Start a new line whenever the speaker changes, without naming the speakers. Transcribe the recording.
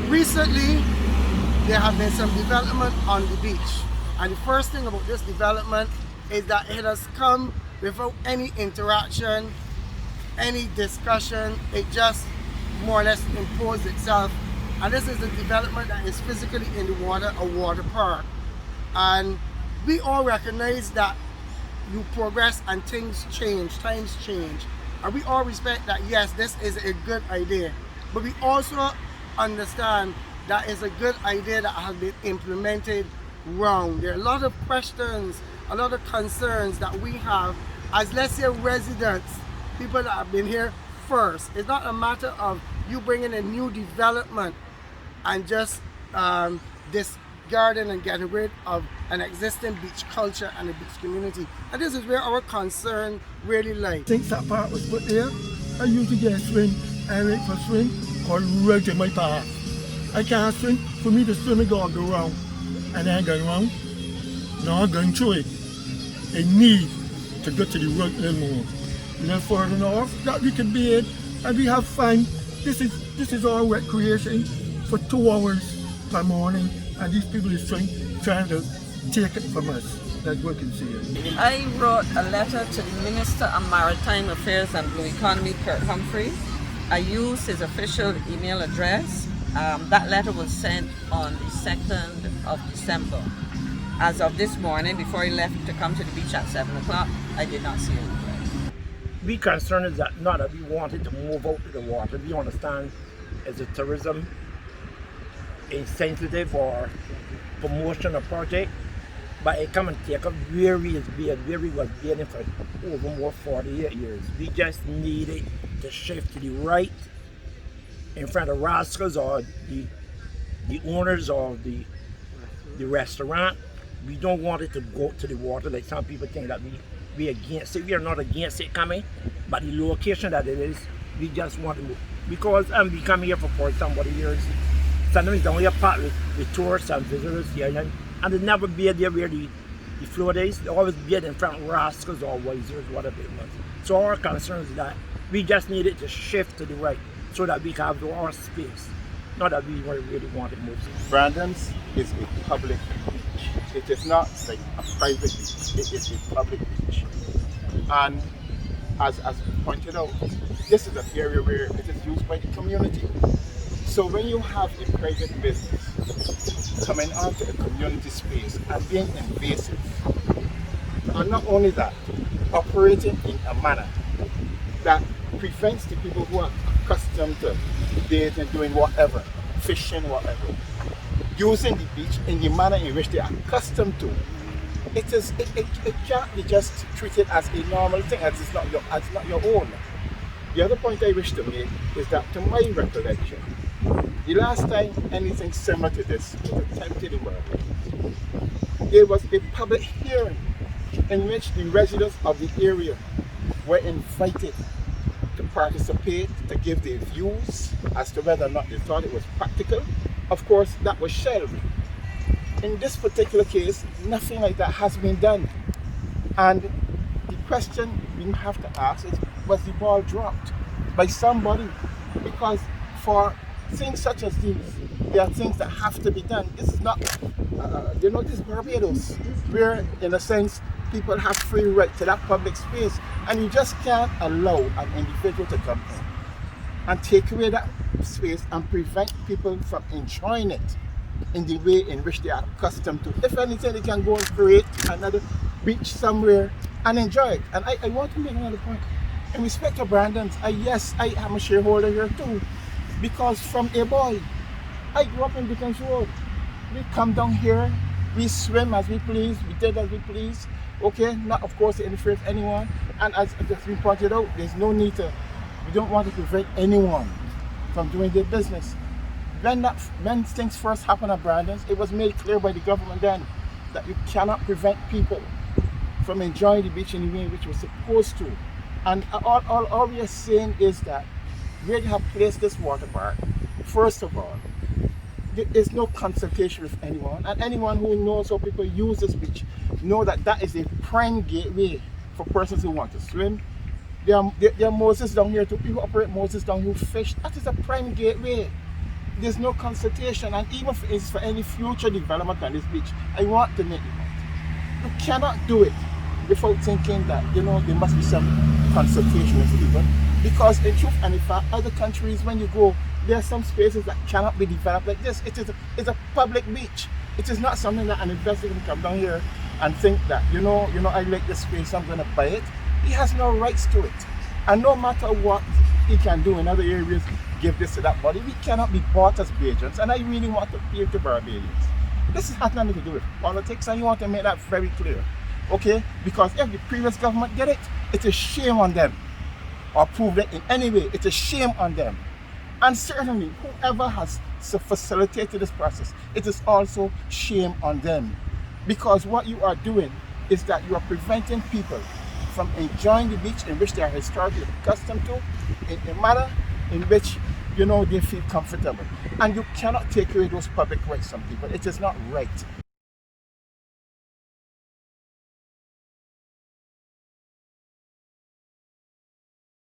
Recently, there have been some development on the beach. And the first thing about this development is that it has come without any interaction, any discussion. It just more or less imposed itself. And this is a development that is physically in the water, a water park. And we all recognize that you progress and things change, times change. And we all respect that, yes, this is a good idea. But we also understand that it's a good idea that has been implemented wrong. There are a lot of questions, a lot of concerns that we have as, let's say, residents, people that have been here first. It's not a matter of you bringing a new development and just discarding and getting rid of an existing beach culture and a beach community. And this is where our concern really lies.
Since that park was put there, I used to get a swim, I went for a swim, or right in my path. I can't swim. For me to swim, I gotta go around. And then going around, now I'm going through it. I need to go to the right little more. A little further north, that we can bathe and we have fun. This is our recreation for 2 hours per morning, and these people is trying to take it from us. That's what we can see.
I wrote a letter to the Minister of Maritime Affairs and Blue Economy, Kirk Humphrey. I used his official email address. That letter was sent on the 2nd of December. As of this morning, before he left to come to the beach at 7 o'clock, I did not see it.
We concerned is that not that we wanted to move out to the water. We understand as a tourism incentive or promotion of project, but it come and take up where we was being for over more 48 years. We just needed to shift to the right in front of Rascals or the owners of the restaurant. We don't want it to go to the water like some people think that we against it. We are not against it coming, but the location that it is, we just want to move. Because we come here for 40-somebody years. Sometimes down here part with tourists and visitors here, and they never be there where the float is. They always be in front of Rascals or Wisers, whatever it was. So our concern is that we just needed to shift to the right so that we can have our space. Not that we really want to move.
Brandon's is a public beach. It is not like a private beach. It is a public beach. And as pointed out, this is an area where it is used by the community. So when you have a private business coming onto a community space and being invasive, and not only that, operating in a manner that prevents the people who are accustomed to bathing, doing whatever, fishing, whatever, using the beach in the manner in which they are accustomed to. It can't be just treated as a normal thing, as it's not your own. The other point I wish to make is that, to my recollection, the last time anything similar to this was attempted in Barbados, there was a public hearing in which the residents of the area were invited to participate, to give their views as to whether or not they thought it was practical. Of course, that was shelved. In this particular case, nothing like that has been done. And the question we have to ask is, was the ball dropped by somebody? Because for things such as these, there are things that have to be done. This is not, this is Barbados, where, in a sense, people have free right to that public space, and you just can't allow an individual to come in and take away that space and prevent people from enjoying it in the way in which they are accustomed to. If anything, they can go and create another beach somewhere and enjoy it. And I want to make another point. In respect to Brandon's, yes, I am a shareholder here too, because from a boy, I grew up in Dickens Road. We come down here, we swim as we please, we did as we please. Okay, not of course to interfere with anyone. And as has been pointed out, there's no need to, we don't want to prevent anyone from doing their business. When things first happened at Brandon's, it was made clear by the government then that you cannot prevent people from enjoying the beach in the way in which we're supposed to. And all we are saying is that where they have placed this water park, first of all, there is no consultation with anyone, and anyone who knows how people use this beach know that that is a prime gateway for persons who want to swim. There are Moses down here too, people operate Moses down who fish. That is a prime gateway. there's no consultation, and even if it's for any future development on this beach, I want to make it right. You cannot do it without thinking that, you know, there must be some consultation with people. Because in truth and in fact, other countries, when you go, there are some spaces that cannot be developed like this. It's a public beach. It is not something that an investor can come down here and think that, you know, I like this space, I'm going to buy it. He has no rights to it. And no matter what he can do in other areas, give this to that body, we cannot be bought as Bajans. And I really want to appeal to Barbadians. This has nothing to do with politics, and you want to make that very clear. Okay? Because if the previous government did it, it's a shame on them. Or proved it in any way, it's a shame on them. And certainly, whoever has facilitated this process, it is also shame on them. Because what you are doing is that you are preventing people from enjoying the beach in which they are historically accustomed to, in a manner in which, you know, they feel comfortable. And you cannot take away those public rights from people. It is not right.